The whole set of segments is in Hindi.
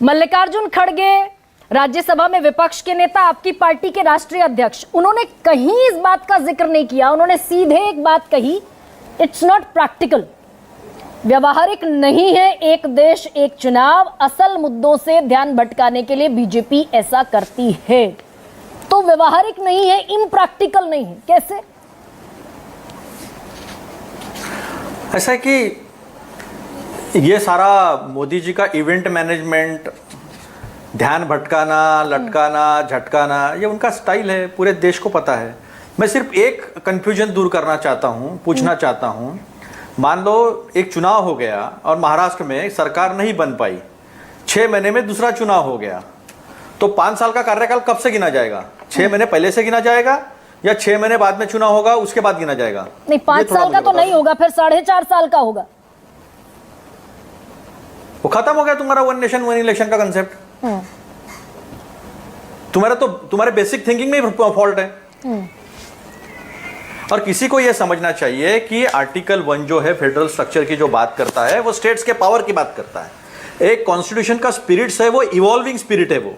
मल्लिकार्जुन खड़गे राज्यसभा में विपक्ष के नेता, आपकी पार्टी के राष्ट्रीय अध्यक्ष, उन्होंने कहीं इस बात का जिक्र नहीं किया। उन्होंने सीधे एक बात कही, इट्स नॉट प्रैक्टिकल, व्यवहारिक नहीं है एक देश एक चुनाव, असल मुद्दों से ध्यान भटकाने के लिए बीजेपी ऐसा करती है। तो व्यवहारिक नहीं है, इम्प्रैक्टिकल नहीं है, कैसे? ऐसा है कि ये सारा मोदी जी का इवेंट मैनेजमेंट, ध्यान भटकाना, लटकाना, झटकाना, ये उनका स्टाइल है, पूरे देश को पता है। मैं सिर्फ एक कंफ्यूजन दूर करना चाहता हूँ, पूछना चाहता हूँ। मान लो एक चुनाव हो गया और महाराष्ट्र में सरकार नहीं बन पाई, 6 महीने में दूसरा चुनाव हो गया, तो 5 साल का कार्यकाल कब से गिना जाएगा? 6 महीने पहले से गिना जाएगा या 6 महीने बाद में चुनाव होगा उसके बाद गिना जाएगा? नहीं, 5 साल का तो नहीं होगा, फिर 4.5 साल का होगा। वो खत्म हो गया तुम्हारा वन नेशन वन इलेक्शन का कंसेप्ट। तुम्हारे बेसिक थिंकिंग में ही फॉल्ट है। और किसी को यह समझना चाहिए कि आर्टिकल 1 जो है फेडरल स्ट्रक्चर की जो बात करता है, वो स्टेट्स के पावर की बात करता है। एक कॉन्स्टिट्यूशन का स्पिरिट है, वो इवॉल्विंग स्पिरिट है वो,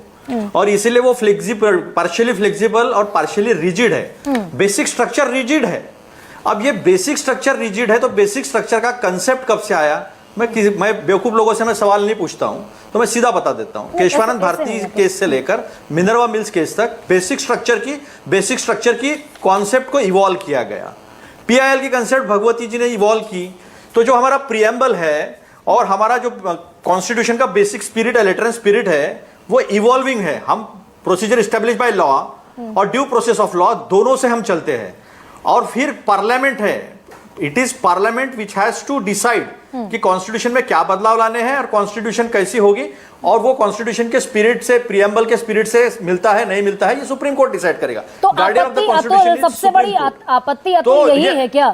और इसीलिए वो फ्लेक्सिबल, पार्शियली फ्लेक्सिबल और पार्शियली रिजिड है। बेसिक स्ट्रक्चर रिजिड है। अब ये बेसिक स्ट्रक्चर रिजिड है, तो बेसिक स्ट्रक्चर का कंसेप्ट कब से आया? मैं बेवकूफ लोगों से मैं सवाल नहीं पूछता हूं, तो मैं सीधा बता देता हूं। केशवानंद भारती केस से लेकर मिनर्वा मिल्स केस तक बेसिक स्ट्रक्चर की कॉन्सेप्ट को इवॉल्व किया गया। पीआईएल की कंसेप्ट भगवती जी ने इवॉल्व की। तो जो हमारा प्रियम्बल है और हमारा जो कॉन्स्टिट्यूशन का बेसिक स्पिरिट है, लेटर एंड स्पिरिट है, वो इवॉल्विंग है। हम प्रोसीजर स्टैब्लिश बाय लॉ और ड्यू प्रोसेस ऑफ लॉ, दोनों से हम चलते हैं। और फिर पार्लियामेंट है, it is parliament which has to decide कि कॉन्स्टिट्यूशन में क्या बदलाव लाने हैं और कॉन्स्टिट्यूशन कैसी होगी, और वो कॉन्स्टिट्यूशन के स्पिरिट से, प्रियम्बल के स्पिरिट से मिलता है नहीं मिलता है, ये सुप्रीम कोर्ट डिसाइड करेगा। तो सबसे बड़ी आपत्ति तो यही है क्या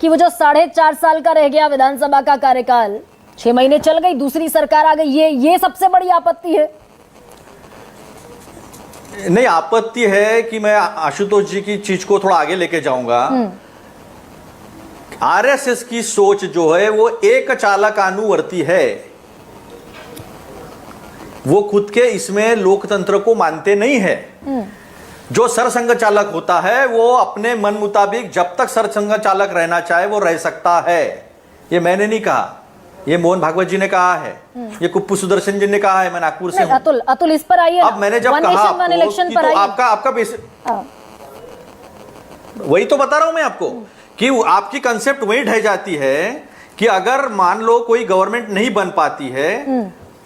कि वो जो 4.5 साल का रह गया विधानसभा का कार्यकाल, 6 महीने चल गई, दूसरी सरकार आ गई, ये सबसे बड़ी आपत्ति है? नहीं, आपत्ति है कि मैं आशुतोष जी की चीज को थोड़ा आगे लेके जाऊंगा। आरएसएस की सोच जो है वो एक चालकानुवर्ती है। वो खुद के इसमें लोकतंत्र को मानते नहीं है। जो सरसंघ चालक होता है वो अपने मन मुताबिक जब तक सरसंघ चालक रहना चाहे वो रह सकता है। ये मैंने नहीं कहा, ये मोहन भागवत जी ने कहा है, ये कुप्पू सुदर्शन जी ने कहा है। मैं नागपुर से हूं। अतुल इस पर आइए। अब मैंने जब कहा आपका बेसिक, वही तो बता रहा हूं मैं आपको कि आपकी कंसेप्ट वही ढह जाती है कि अगर मान लो कोई गवर्नमेंट नहीं बन पाती है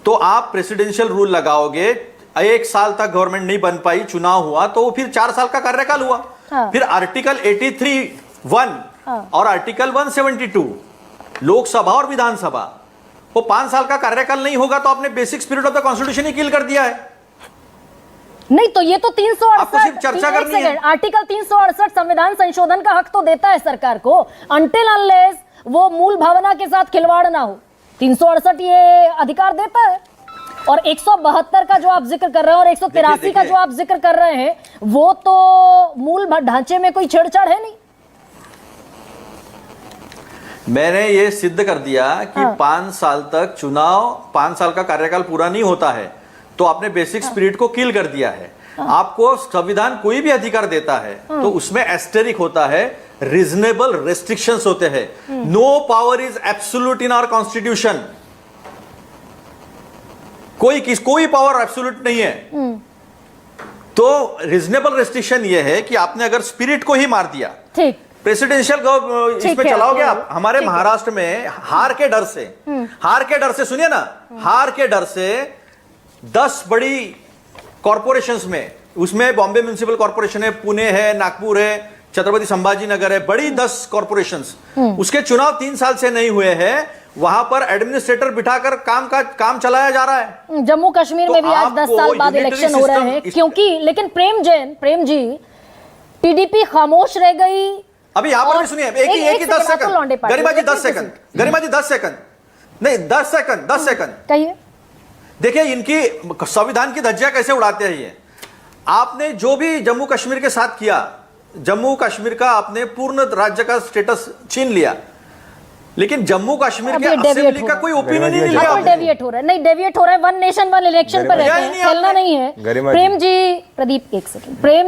तो आप प्रेसिडेंशियल रूल लगाओगे। 1 साल तक गवर्नमेंट नहीं बन पाई, चुनाव हुआ तो फिर 4 साल का कार्यकाल हुआ। फिर आर्टिकल 83(1) और आर्टिकल 172 लोकसभा और विधानसभा, वो 5 साल का कार्यकाल नहीं होगा तो आपने basic spirit of the constitution ही किल कर दिया है। नहीं तो ये तो 368 चर्चा करनी है। आर्टिकल 368 संविधान संशोधन का हक तो देता है सरकार को, अनटिल अनलेस वो मूल भावना के साथ खिलवाड़ ना हो। 368 ये अधिकार देता है। और 172 का जो आप जिक्र कर रहे हैं और 183 का जो आप जिक्र कर रहे हैं, वो तो मूल ढांचे में कोई छेड़छाड़ है नहीं। मैंने ये सिद्ध कर दिया कि 5 साल तक चुनाव, 5 साल का कार्यकाल पूरा नहीं होता है तो आपने बेसिक स्पिरिट को किल कर दिया है। आपको संविधान कोई भी अधिकार देता है तो उसमें एस्टेरिक होता है, रीजनेबल रेस्ट्रिक्शंस होते हैं। No power is absolute in our constitution. कोई पावर एब्सोल्यूट नहीं है। तो रीजनेबल रेस्ट्रिक्शन ये है कि आपने अगर स्पिरिट को ही मार दिया, ठीक, प्रेसिडेंशियल इसमें चलाओगे आप। हमारे महाराष्ट्र में हार के डर से सुनिए ना, हार के डर से 10 बड़ी कॉरपोरेशंस में, उसमें बॉम्बे म्युनिसिपल कॉर्पोरेशन है, पुणे है, नागपुर है, छत्रपति संभाजी नगर है, बड़ी 10 कॉरपोरेशंस, उसके चुनाव 3 साल से नहीं हुए हैं। वहां पर एडमिनिस्ट्रेटर बिठाकर काम चलाया जा रहा है। जम्मू कश्मीर में भी आज 10 साल बाद इलेक्शन हो रहे हैं क्योंकि, लेकिन प्रेम जी टीडीपी खामोश रह गई। अभी यहां पर भी सुनिए, एक ही 10 सेकंड, गरिमा जी 10 सेकंड, नहीं 10 सेकंड कहिए। देखिए इनकी संविधान की धज्जियां कैसे उड़ाते हैं ये। आपने जो भी जम्मू कश्मीर के साथ किया, जम्मू कश्मीर का आपने पूर्ण राज्य का स्टेटस छीन लिया। लेकिन जम्मू कश्मीर अब के ये deviate असेंबली हो का रहा कोई ओपिनियन ही नहीं गरिमा लिया अब आपने। डेविएट हो रहा है, नहीं डेविएट हो रहा है, वन नेशन वन इलेक्शन पर गरिमा रहते जी। हैं, नहीं, खेलना आपने- नहीं है। गरिमा जी। प्रेम जी, प्रदीप एक सेकंड, प्रेम